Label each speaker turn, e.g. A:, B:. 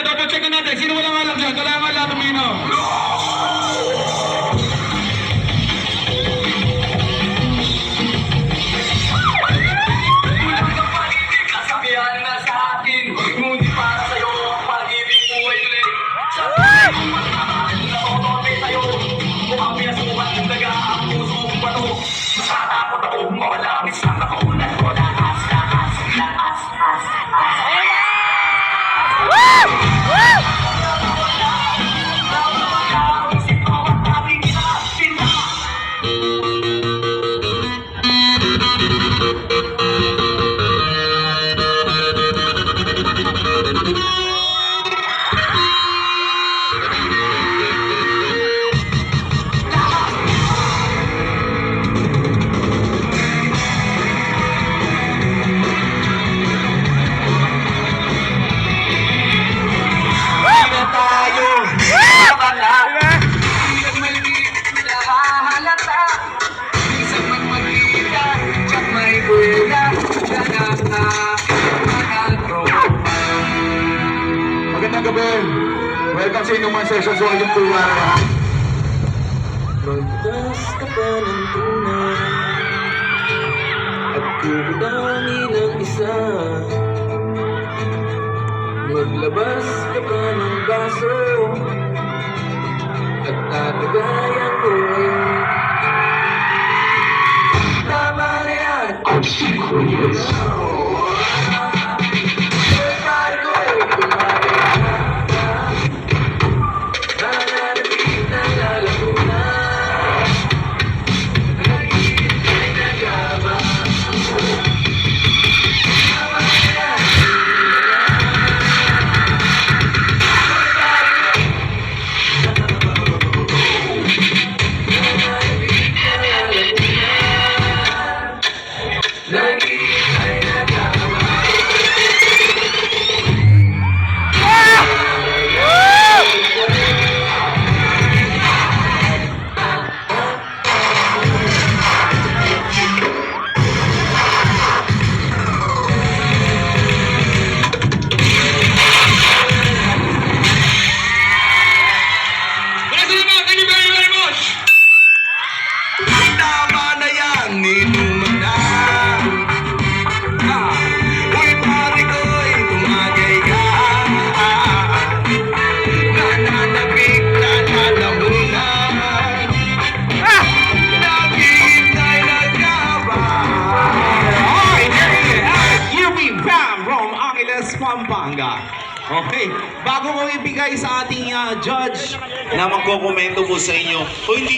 A: double check natin. Sino walang alam dyan? Kailangan lahat uminom.
B: Kasabihan na sa akin, ngunit para sa'yo ang pag-ibig mo ay ulit. Sa akin, nakotote sa'yo. Mukhang pinasukan ng daga ang puso kong bato. Natatakot ako mawala ang isang nakaunan ko. Lakas.
A: Magandang gabi. Welcome sa inyong session sa Walang Tulwara.
C: Magtas ka pa ng tunay at kukudami ng isa. Maglabas ka pa ng baso at tatagayan ko ngayon. Tama na yan!
B: Tama na yan, inuman na. Uy, pare ko'y tumagay ka. Nananabik na lalamunan. Naghihintay na ka ba?
D: UP Bam from Angeles, Pampanga. Okay, bago ko ibigay sa ating judge na magkokomento po sa inyo, o hindi